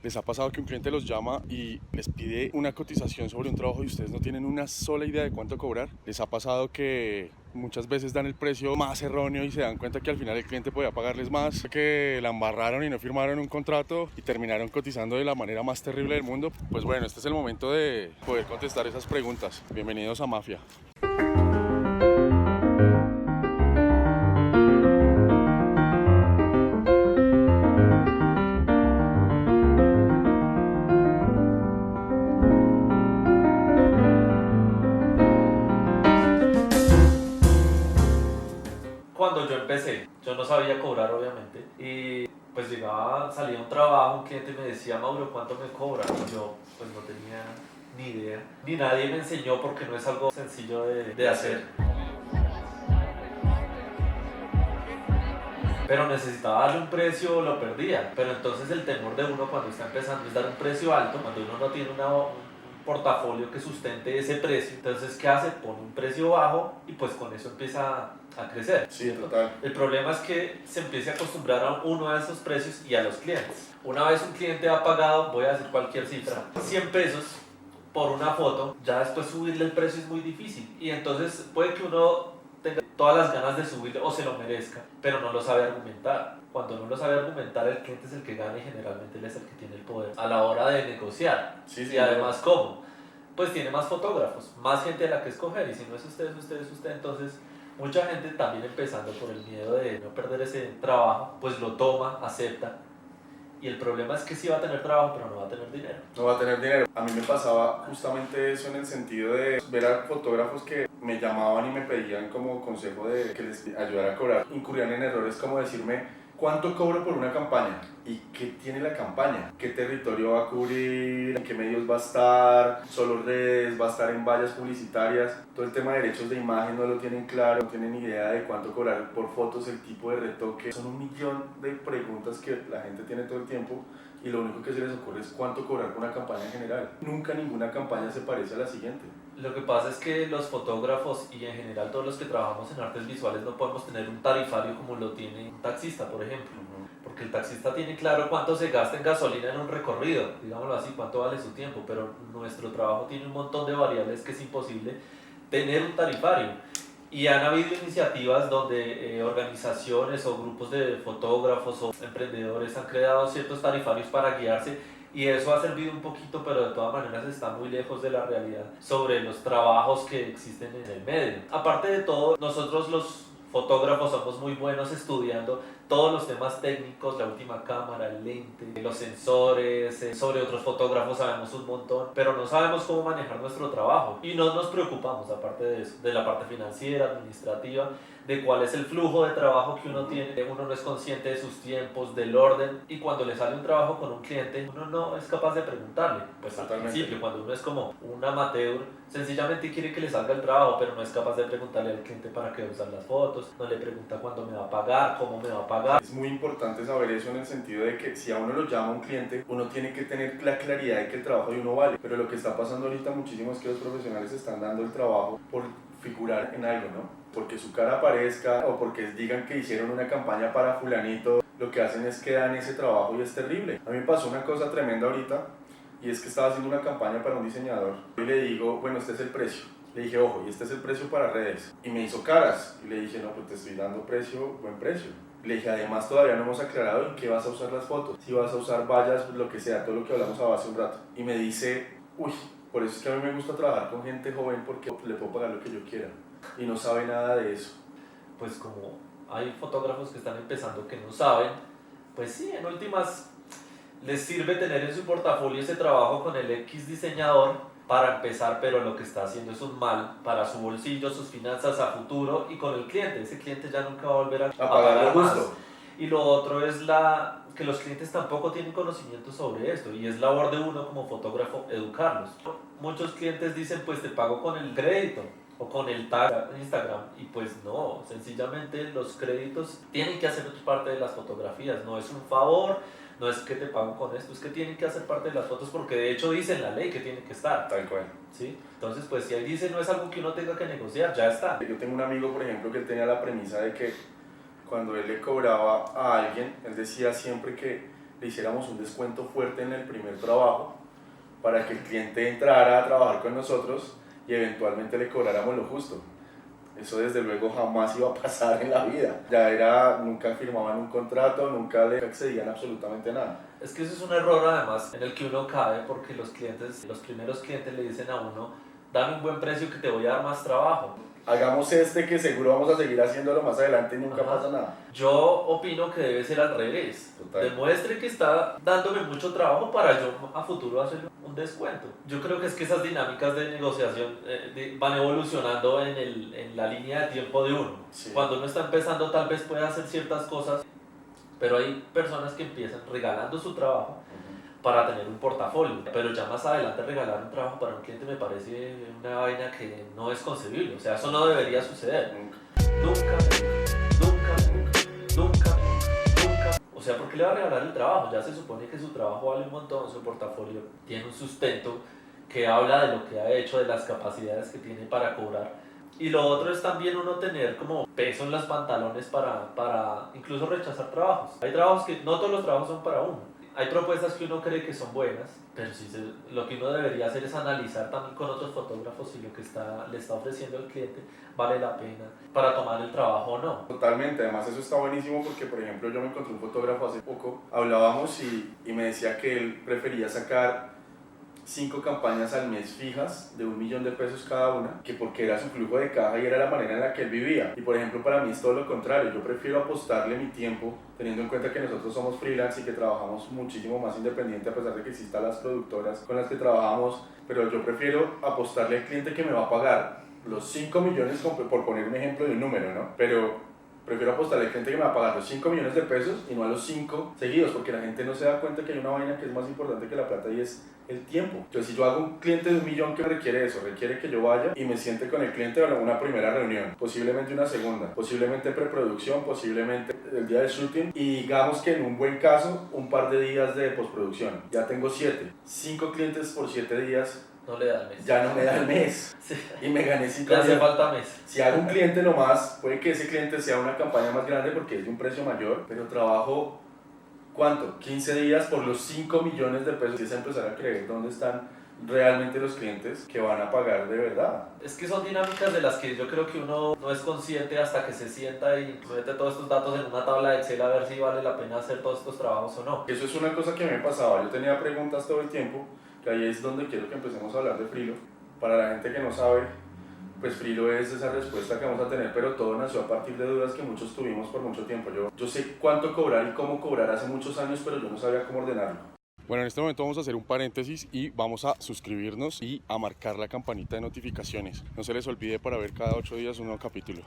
¿Les ha pasado que un cliente los llama y les pide una cotización sobre un trabajo y ustedes no tienen una sola idea de cuánto cobrar? ¿Les ha pasado que muchas veces dan el precio más erróneo y se dan cuenta que al final el cliente podía pagarles más, que la embarraron y no firmaron un contrato y terminaron cotizando de la manera más terrible del mundo? Pues bueno, este es el momento de poder contestar esas preguntas. Bienvenidos a Mafia. Cuando yo empecé, yo no sabía cobrar obviamente y pues llegaba, salía un trabajo, un cliente me decía, Mauro, ¿cuánto me cobra? Y yo pues no tenía ni idea, ni nadie me enseñó porque no es algo sencillo de hacer. Pero necesitaba darle un precio o lo perdía. Pero entonces el temor de uno cuando está empezando es dar un precio alto, cuando uno no tiene un portafolio que sustente ese precio. Entonces, ¿qué hace? Pone un precio bajo y pues con eso empieza a crecer. Sí, total. El problema es que se empiece a acostumbrar a uno a esos precios y a los clientes. Una vez un cliente ha pagado, voy a decir cualquier cifra, 100 pesos por una foto, ya después subirle el precio es muy difícil. Y entonces puede que uno tenga todas las ganas de subir o se lo merezca, pero no lo sabe argumentar. Cuando no lo sabe argumentar, el cliente es el que gana y generalmente él es el que tiene el poder a la hora de negociar. Sí, y además, ¿cómo? Pues tiene más fotógrafos, más gente a la que escoger, y si no es usted, es usted, es usted. Entonces, mucha gente también empezando por el miedo de no perder ese trabajo, pues lo toma, acepta. Y el problema es que sí va a tener trabajo, pero no va a tener dinero. No va a tener dinero. A mí me pasaba justamente eso en el sentido de ver a fotógrafos que me llamaban y me pedían como consejo de que les ayudara a cobrar. Incurrían en errores como decirme, ¿cuánto cobro por una campaña? ¿Y qué tiene la campaña? ¿Qué territorio va a cubrir? ¿En qué medios va a estar? ¿Solo redes? ¿Va a estar en vallas publicitarias? Todo el tema de derechos de imagen no lo tienen claro, no tienen idea de cuánto cobrar por fotos, el tipo de retoque. Son un millón de preguntas que la gente tiene todo el tiempo y lo único que se les ocurre es cuánto cobrar por una campaña en general. Nunca ninguna campaña se parece a la siguiente. Lo que pasa es que los fotógrafos y en general todos los que trabajamos en artes visuales no podemos tener un tarifario como lo tiene un taxista, por ejemplo. Porque el taxista tiene claro cuánto se gasta en gasolina en un recorrido, digámoslo así, cuánto vale su tiempo, pero nuestro trabajo tiene un montón de variables que es imposible tener un tarifario. Y han habido iniciativas donde organizaciones o grupos de fotógrafos o emprendedores han creado ciertos tarifarios para guiarse y eso ha servido un poquito, pero de todas maneras está muy lejos de la realidad sobre los trabajos que existen en el medio. Aparte de todo, nosotros los fotógrafos somos muy buenos estudiando todos los temas técnicos, la última cámara, el lente, los sensores, sobre otros fotógrafos sabemos un montón, pero no sabemos cómo manejar nuestro trabajo y no nos preocupamos, aparte de eso, de la parte financiera, administrativa, de cuál es el flujo de trabajo que uno tiene. Uno no es consciente de sus tiempos, del orden, y cuando le sale un trabajo con un cliente, uno no es capaz de preguntarle. Pues Totalmente. al principio, cuando uno es como un amateur, sencillamente quiere que le salga el trabajo, pero no es capaz de preguntarle al cliente para qué usar las fotos, no le pregunta cuándo me va a pagar, cómo me va a pagar. Es muy importante saber eso en el sentido de que si a uno lo llama un cliente, uno tiene que tener la claridad de que el trabajo de uno vale. Pero lo que está pasando ahorita muchísimo es que los profesionales están dando el trabajo por figurar en algo, ¿no? Porque su cara aparezca o porque digan que hicieron una campaña para fulanito, lo que hacen es que dan ese trabajo y es terrible. A mí me pasó una cosa tremenda ahorita y es que estaba haciendo una campaña para un diseñador y le digo, bueno, este es el precio. Le dije, ojo, y este es el precio para redes. Y me hizo caras y le dije, no, pues te estoy dando precio, buen precio. Le dije, además todavía no hemos aclarado en qué vas a usar las fotos, si vas a usar vallas, lo que sea, todo lo que hablamos hace un rato. Y me dice, uy, por eso es que a mí me gusta trabajar con gente joven porque le puedo pagar lo que yo quiera. Y no sabe nada de eso. Pues como hay fotógrafos que están empezando que no saben, pues sí, en últimas les sirve tener en su portafolio ese trabajo con el X diseñador para empezar, pero lo que está haciendo es un mal para su bolsillo, sus finanzas a futuro y con el cliente. Ese cliente ya nunca va a volver a pagar lo más. justo. Y lo otro es que los clientes tampoco tienen conocimiento sobre esto y es labor de uno como fotógrafo educarlos. Muchos clientes dicen, pues te pago con el crédito o con el tag en Instagram, y pues no, sencillamente los créditos tienen que hacer parte de las fotografías, no es un favor, no es que te pago con esto, es que tienen que hacer parte de las fotos porque de hecho dice en la ley que tienen que estar. Tal cual. ¿Sí? Entonces, pues si ahí dice no es algo que uno tenga que negociar, ya está. Yo tengo un amigo, por ejemplo, que tenía la premisa de que cuando él le cobraba a alguien, él decía siempre que le hiciéramos un descuento fuerte en el primer trabajo para que el cliente entrara a trabajar con nosotros y eventualmente le cobráramos lo justo. Eso desde luego jamás iba a pasar en la vida. Nunca firmaban un contrato, nunca le accedían absolutamente nada. Es que eso es un error además en el que uno cae porque los primeros clientes le dicen a uno, dame un buen precio que te voy a dar más trabajo. Hagamos que seguro vamos a seguir haciéndolo más adelante y nunca pasa nada. Yo opino que debe ser al revés. Total. Demuestre que está dándome mucho trabajo para yo a futuro hacer un descuento. Yo creo que es que esas dinámicas de negociación van evolucionando en la línea de tiempo de uno. Sí. Cuando uno está empezando tal vez puede hacer ciertas cosas, pero hay personas que empiezan regalando su trabajo para tener un portafolio, pero ya más adelante regalar un trabajo para un cliente me parece una vaina que no es concebible, o sea, eso no debería suceder. Nunca. O sea, ¿por qué le va a regalar el trabajo? Ya se supone que su trabajo vale un montón, su portafolio tiene un sustento que habla de lo que ha hecho, de las capacidades que tiene para cobrar. Y lo otro es también uno tener como peso en los pantalones para incluso rechazar trabajos. Hay trabajos que no todos los trabajos son para uno. Hay propuestas que uno cree que son buenas, pero lo que uno debería hacer es analizar también con otros fotógrafos si lo que le está ofreciendo el cliente vale la pena para tomar el trabajo o no. Totalmente, además eso está buenísimo porque, por ejemplo, yo me encontré un fotógrafo hace poco, hablábamos y me decía que él prefería sacar 5 campañas al mes fijas de $1 millón cada una, que porque era su flujo de caja y era la manera en la que él vivía. Y por ejemplo, para mí es todo lo contrario, yo prefiero apostarle mi tiempo, teniendo en cuenta que nosotros somos freelance y que trabajamos muchísimo más independiente a pesar de que existan las productoras con las que trabajamos, pero yo prefiero apostarle al cliente que me va a pagar los 5 millones, por poner un ejemplo de un número, ¿no? Pero prefiero apostarle al cliente que me va a pagar los 5 millones y no a los 5 seguidos, porque la gente no se da cuenta que hay una vaina que es más importante que la plata y es el tiempo. Entonces, si yo hago un cliente de $1 millón, ¿qué requiere eso? Requiere que yo vaya y me siente con el cliente a una primera reunión, posiblemente una segunda, posiblemente preproducción, posiblemente el día del shooting y digamos que en un buen caso un par de días de postproducción. Ya tengo 7, 5 clientes por 7 días. No le da el mes. Ya no me da el mes. Sí. Y me gané 5 días. Le hace falta mes. Si hago un cliente nomás, puede que ese cliente sea una campaña más grande porque es de un precio mayor, pero trabajo, ¿cuánto? 15 días por los 5 millones de pesos. Y es empezar a creer dónde están realmente los clientes que van a pagar de verdad. Es que son dinámicas de las que yo creo que uno no es consciente hasta que se sienta y mete todos estos datos en una tabla de Excel a ver si vale la pena hacer todos estos trabajos o no. Eso es una cosa que me pasaba. Yo tenía preguntas todo el tiempo, que ahí es donde quiero que empecemos a hablar de Frilo. Para la gente que no sabe, pues Frilo es esa respuesta que vamos a tener, pero todo nació a partir de dudas que muchos tuvimos por mucho tiempo. Yo sé cuánto cobrar y cómo cobrar hace muchos años, pero yo no sabía cómo ordenarlo. Bueno, en este momento vamos a hacer un paréntesis y vamos a suscribirnos y a marcar la campanita de notificaciones. No se les olvide para ver cada 8 días un nuevo capítulo.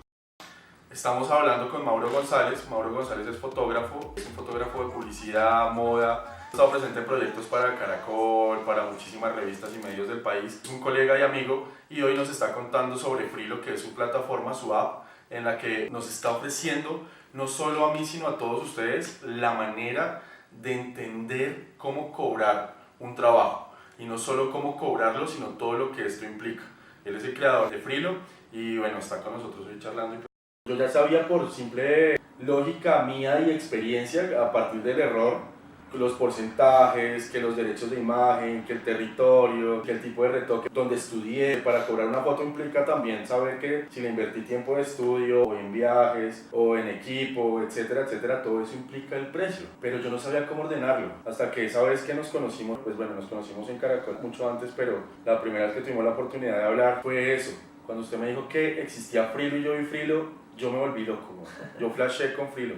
Estamos hablando con Mauro González. Mauro González es fotógrafo, es un fotógrafo de publicidad, moda. Ha estado presente en proyectos para Caracol, para muchísimas revistas y medios del país. Es un colega y amigo y hoy nos está contando sobre Frilo, que es su plataforma, su app, en la que nos está ofreciendo, no solo a mí, sino a todos ustedes, la manera de entender cómo cobrar un trabajo. Y no solo cómo cobrarlo, sino todo lo que esto implica. Él es el creador de Frilo y bueno, está con nosotros hoy charlando. Yo ya sabía por simple lógica mía y experiencia, a partir del error, los porcentajes, que los derechos de imagen, que el territorio, que el tipo de retoque, donde estudié. Para cobrar una foto implica también saber que si le invertí tiempo de estudio, o en viajes, o en equipo, etcétera, etcétera, todo eso implica el precio. Pero yo no sabía cómo ordenarlo. Hasta que esa vez que nos conocimos, pues bueno, nos conocimos en Caracol mucho antes, pero la primera vez que tuvimos la oportunidad de hablar fue eso. Cuando usted me dijo que existía Frilo y yo vi Frilo, yo me volví loco. Yo flashé con Frilo.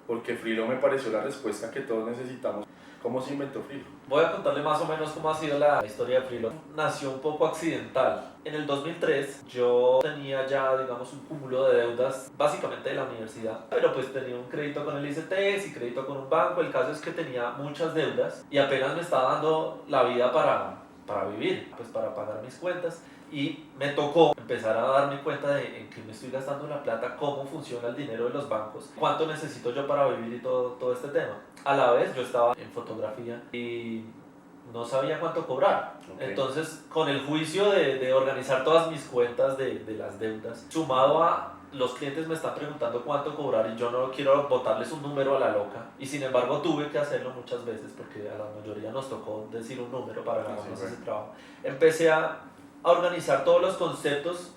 Porque Frilo me pareció la respuesta que todos necesitamos. ¿Cómo se inventó Frilo? Voy a contarle más o menos cómo ha sido la historia de Frilo. Nació un poco accidental. En el 2003 yo tenía ya, digamos, un cúmulo de deudas, básicamente de la universidad. Pero pues tenía un crédito con el ICETEX y crédito con un banco. El caso es que tenía muchas deudas y apenas me estaba dando la vida para vivir, pues para pagar mis cuentas. Y me tocó empezar a darme cuenta de en qué me estoy gastando la plata, cómo funciona el dinero de los bancos, cuánto necesito yo para vivir y todo este tema. A la vez yo estaba en fotografía y no sabía cuánto cobrar. Okay. Entonces, con el juicio de organizar todas mis cuentas de las deudas, sumado a los clientes me están preguntando cuánto cobrar y yo no quiero botarles un número a la loca. Y sin embargo tuve que hacerlo muchas veces porque a la mayoría nos tocó decir un número para ganarnos ese trabajo. Empecé a organizar todos los conceptos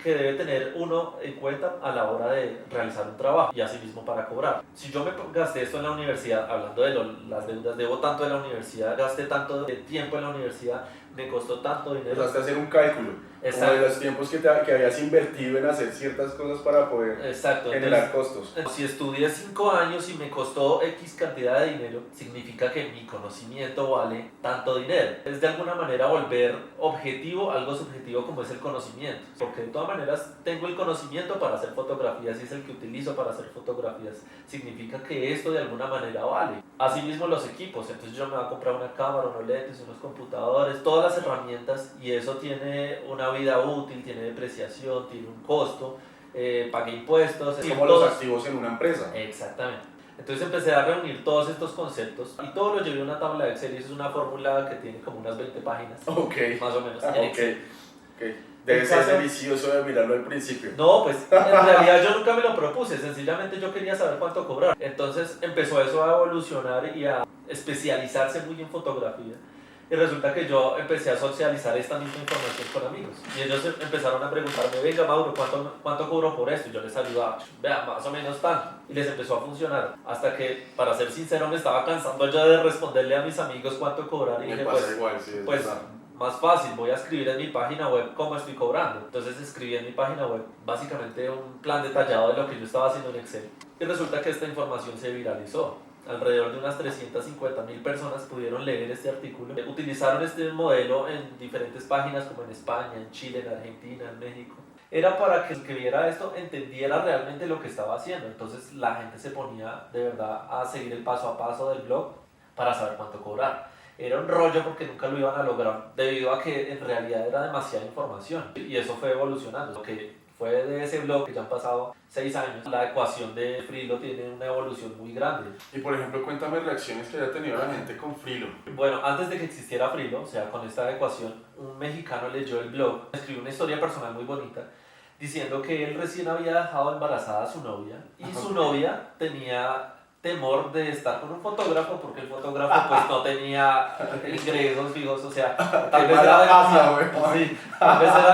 que debe tener uno en cuenta a la hora de realizar un trabajo y asimismo para cobrar. Si yo me gasté esto en la universidad, hablando de las deudas, debo tanto en la universidad, gasté tanto de tiempo en la universidad, me costó tanto dinero. Empezaste a hacer un cálculo, como de los tiempos que habías invertido en hacer ciertas cosas para poder generar costos. Si estudié 5 años y me costó X cantidad de dinero, significa que mi conocimiento vale tanto dinero. Es de alguna manera volver objetivo algo subjetivo como es el conocimiento, porque de todas maneras tengo el conocimiento para hacer fotografías y es el que utilizo para hacer fotografías. Significa que esto de alguna manera vale. Asimismo los equipos, entonces yo me voy a comprar una cámara, unos lentes, unos computadores, todas las herramientas y eso tiene una vida útil, tiene depreciación, tiene un costo, pagué impuestos. Es como los activos en una empresa. Exactamente. Entonces empecé a reunir todos estos conceptos y todo lo llevé a una tabla de Excel y eso es una fórmula que tiene como unas 20 páginas. Ok. Más o menos. Okay. Debe ser delicioso de mirarlo al principio. No, pues en realidad yo nunca me lo propuse, sencillamente yo quería saber cuánto cobrar. Entonces empezó eso a evolucionar y a especializarse muy en fotografía. Y resulta que yo empecé a socializar esta misma información con amigos. Y ellos empezaron a preguntarme, venga Mauro, ¿cuánto cobro por esto? Y yo les ayudaba, vea, más o menos tanto. Y les empezó a funcionar. Hasta que, para ser sincero, me estaba cansando ya de responderle a mis amigos cuánto cobrar. Y dije, pasa igual, sí, pues más fácil, voy a escribir en mi página web cómo estoy cobrando. Entonces escribí en mi página web básicamente un plan detallado de lo que yo estaba haciendo en Excel. Y resulta que esta información se viralizó. Alrededor de unas 350.000 personas pudieron leer este artículo. Utilizaron este modelo en diferentes páginas como en España, en Chile, en Argentina, en México. Era para que el que viera esto entendiera realmente lo que estaba haciendo. Entonces la gente se ponía de verdad a seguir el paso a paso del blog para saber cuánto cobrar. Era un rollo porque nunca lo iban a lograr debido a que en realidad era demasiada información. Y eso fue evolucionando. Lo que fue de ese blog que ya han pasado 6 años, la ecuación de Frilo tiene una evolución muy grande. Y por ejemplo, cuéntame reacciones que haya tenido la gente con Frilo. Bueno, antes de que existiera Frilo, o sea, con esta ecuación, un mexicano leyó el blog, escribió una historia personal muy bonita, diciendo que él recién había dejado embarazada a su novia y su novia tenía temor de estar con un fotógrafo porque el fotógrafo pues no tenía ingresos fijos, o sea, tal vez era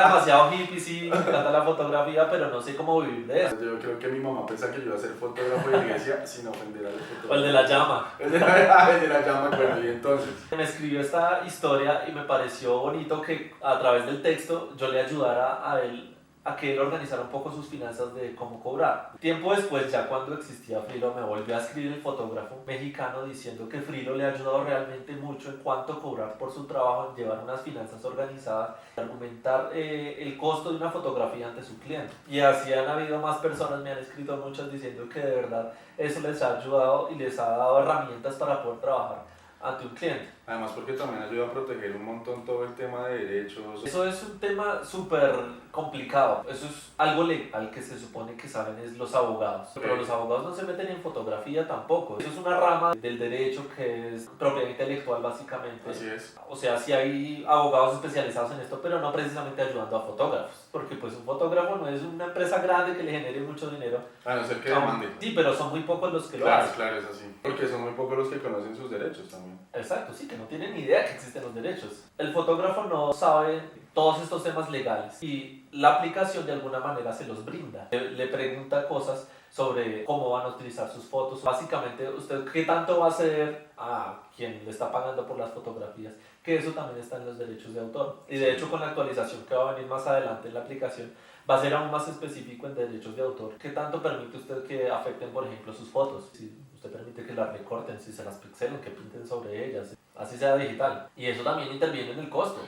demasiado hippie, sí, me encanta la fotografía, pero no sé cómo vivir de eso. Yo creo que mi mamá piensa que yo iba a ser fotógrafo de iglesia sin ofender a los fotógrafos. O el de la llama. El de la llama, bueno, y entonces. Me escribió esta historia y me pareció bonito que a través del texto yo le ayudara a él a que él organizara un poco sus finanzas de cómo cobrar. Tiempo después, ya cuando existía Frilo, me volvió a escribir el fotógrafo mexicano diciendo que Frilo le ha ayudado realmente mucho en cuanto cobrar por su trabajo, en llevar unas finanzas organizadas, argumentar el costo de una fotografía ante su cliente. Y así han habido más personas, me han escrito muchas diciendo que de verdad eso les ha ayudado y les ha dado herramientas para poder trabajar ante un cliente. Además porque también ayuda a proteger un montón todo el tema de derechos. Eso es un tema súper complicado. Eso es algo legal que se supone que saben es los abogados. Pero los abogados no se meten en fotografía tampoco. Eso es una rama del derecho que es propiedad intelectual básicamente. Así es. O sea, sí hay abogados especializados en esto, pero no precisamente ayudando a fotógrafos. Porque pues un fotógrafo no es una empresa grande que le genere mucho dinero. A no ser que demande. Sí, pero son muy pocos los que lo hacen. Claro, es así. Porque son muy pocos los que conocen sus derechos también. Exacto, sí, que no tienen ni idea que existen los derechos. El fotógrafo no sabe todos estos temas legales y la aplicación de alguna manera se los brinda. Le pregunta cosas sobre cómo van a utilizar sus fotos. Básicamente, usted qué tanto va a ceder a quien le está pagando por las fotografías, que eso también está en los derechos de autor. Y de hecho, con la actualización que va a venir más adelante en la aplicación, va a ser aún más específico en derechos de autor. ¿Qué tanto permite usted que afecten, por ejemplo, sus fotos? Si usted permite que las recorten, si se las pixelen, que pinten sobre ellas, así sea digital. Y eso también interviene en el costo.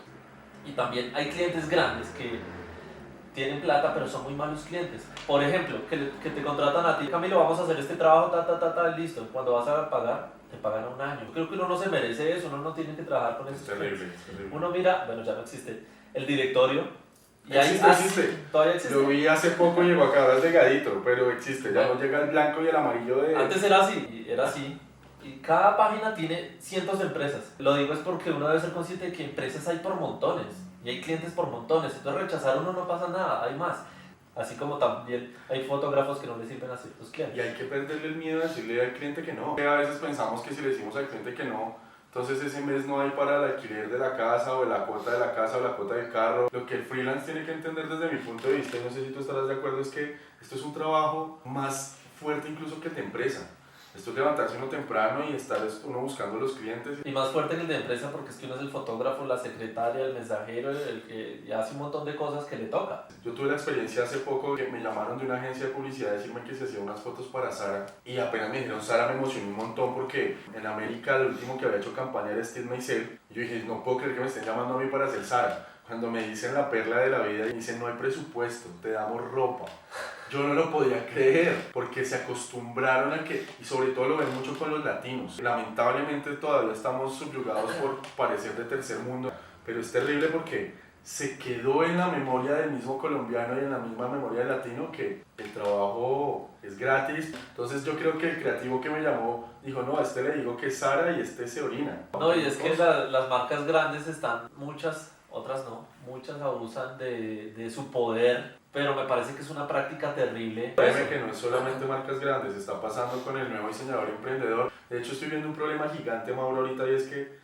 Y también hay clientes grandes que tienen plata, pero son muy malos clientes. Por ejemplo, que te contratan a ti, Camilo, vamos a hacer este trabajo, listo. Cuando vas a pagar, te pagan a un año. Creo que uno no se merece eso, uno no tiene que trabajar con esos clientes. Es terrible. Uno mira, bueno, ya no existe, el directorio. Y existe. Todavía existe. Lo vi hace poco, llegó acá, ahora es delgadito, pero existe. Ya no llega el blanco y el amarillo de... Antes era así. Y cada página tiene cientos de empresas. Lo digo es porque uno debe ser consciente de que empresas hay por montones. Y hay clientes por montones. Entonces rechazar uno no pasa nada, hay más. Así como también hay fotógrafos que no le sirven a ciertos clientes. Y hay que perderle el miedo a decirle al cliente que no. A veces pensamos que si le decimos al cliente que no, entonces ese mes no hay para el alquiler de la casa o la cuota de la casa o la cuota del carro. Lo que el freelance tiene que entender desde mi punto de vista, y no sé si tú estarás de acuerdo, es que esto es un trabajo más fuerte incluso que de empresa. Esto es levantarse uno temprano y estar uno buscando los clientes. Y más fuerte que el de empresa porque es que uno es el fotógrafo, la secretaria, el mensajero, el que hace un montón de cosas que le toca. Yo tuve la experiencia hace poco que me llamaron de una agencia de publicidad a decirme que se hacían unas fotos para Zara y apenas me dijeron Zara me emocionó un montón porque en América el último que había hecho campaña era Steve Meisel y yo dije no puedo creer que me estén llamando a mí para hacer Zara. Cuando me dicen la perla de la vida y dicen no hay presupuesto, te damos ropa. Yo no lo podía creer porque se acostumbraron a que, y sobre todo lo ven mucho con los latinos. Lamentablemente todavía estamos subyugados por parecer de tercer mundo, pero es terrible porque se quedó en la memoria del mismo colombiano y en la misma memoria del latino que el trabajo es gratis. Entonces yo creo que el creativo que me llamó dijo, no, a este le digo que es Zara y este se orina. No, y es que las marcas grandes están, muchas, otras no, muchas abusan de su poder. Pero me parece que es una práctica terrible. Créeme que no es solamente marcas grandes, está pasando con el nuevo diseñador emprendedor. De hecho estoy viendo un problema gigante, Mauro, ahorita y es que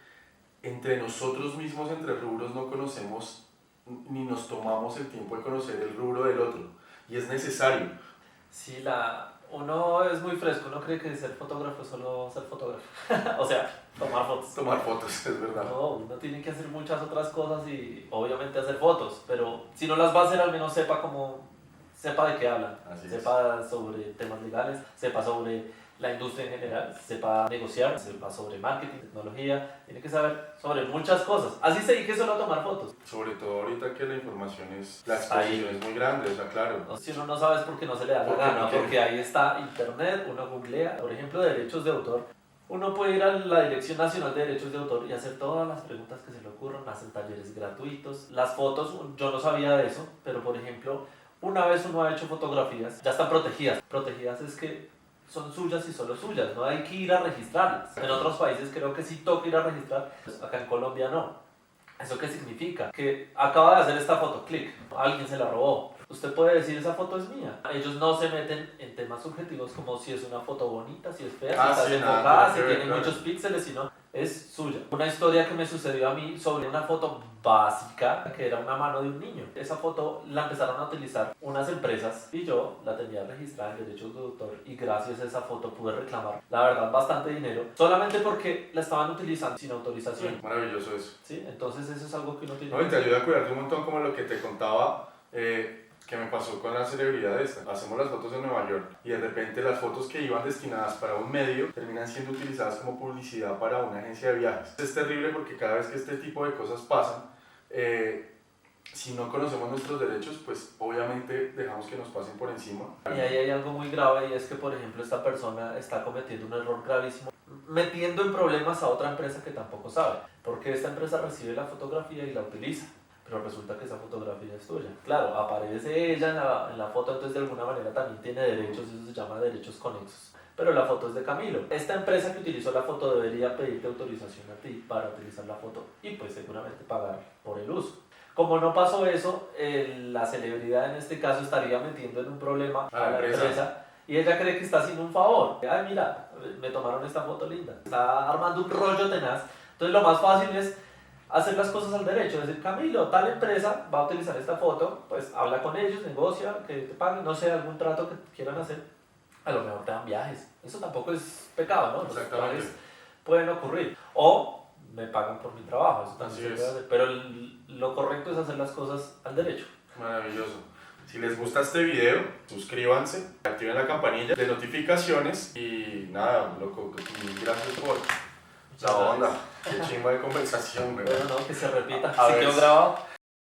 entre nosotros mismos, entre rubros, no conocemos ni nos tomamos el tiempo de conocer el rubro del otro. Y es necesario. Sí, uno es muy fresco, uno cree que ser fotógrafo es solo ser fotógrafo. O sea, tomar fotos. Tomar fotos, es verdad. No, uno tiene que hacer muchas otras cosas y obviamente hacer fotos, pero si no las va a hacer al menos sepa de qué hablan, sepa sobre temas legales, sepa sobre la industria en general, sepa negociar, sepa sobre marketing, tecnología, tiene que saber sobre muchas cosas. Así se dedique solo a tomar fotos. Sobre todo ahorita que la información la exposición es muy grande, o sea, claro. No, si uno no sabe es porque no se le da la gana, porque ahí está internet, uno googlea, por ejemplo, derechos de autor. Uno puede ir a la Dirección Nacional de Derechos de Autor y hacer todas las preguntas que se le ocurran, hacen talleres gratuitos. Las fotos, yo no sabía de eso, pero por ejemplo, una vez uno ha hecho fotografías, ya están protegidas. Protegidas es que son suyas y solo suyas, no hay que ir a registrarlas. En otros países creo que sí toca ir a registrar, acá en Colombia no. ¿Eso qué significa? Que acaba de hacer esta foto, clic, alguien se la robó. Usted puede decir esa foto es mía. Ellos no se meten en temas subjetivos como si es una foto bonita, si es fea, si está desenfocada, si tiene muchos píxeles, sino es suya. Una historia que me sucedió a mí sobre una foto básica que era una mano de un niño. Esa foto la empezaron a utilizar unas empresas y yo la tenía registrada en derechos de autor y gracias a esa foto pude reclamar, la verdad, bastante dinero solamente porque la estaban utilizando sin autorización. Maravilloso eso. Sí, entonces eso es algo que uno tiene. No, y te ayuda a cuidarte un montón como lo que te contaba. Que me pasó con la celebridad esta. Hacemos las fotos en Nueva York y de repente las fotos que iban destinadas para un medio terminan siendo utilizadas como publicidad para una agencia de viajes. Es terrible porque cada vez que este tipo de cosas pasan, si no conocemos nuestros derechos, pues obviamente dejamos que nos pasen por encima. Y ahí hay algo muy grave y es que, por ejemplo, esta persona está cometiendo un error gravísimo, metiendo en problemas a otra empresa que tampoco sabe, porque esta empresa recibe la fotografía y la utiliza. Pero resulta que esa fotografía es tuya. Claro, aparece ella en la foto, entonces de alguna manera también tiene derechos, eso se llama derechos conexos. Pero la foto es de Camilo. Esta empresa que utilizó la foto debería pedirte autorización a ti para utilizar la foto y pues seguramente pagar por el uso. Como no pasó eso, la celebridad en este caso estaría metiendo en un problema a la empresa y ella cree que está haciendo un favor. Ay, mira, me tomaron esta foto linda. Está armando un rollo tenaz. Entonces lo más fácil es hacer las cosas al derecho, es decir, Camilo, tal empresa va a utilizar esta foto, pues habla con ellos, negocia, que te paguen, no sé, algún trato que quieran hacer, a lo mejor te dan viajes, eso tampoco es pecado, ¿no? Los viajes pueden ocurrir, o me pagan por mi trabajo, eso también se puede hacer, pero lo correcto es hacer las cosas al derecho. Maravilloso. Si les gusta este video, suscríbanse, activen la campanilla de notificaciones y nada, loco, gracias por la onda. Qué chimba de conversación, güey. Bueno, no, que se repita. Si quedó grabado.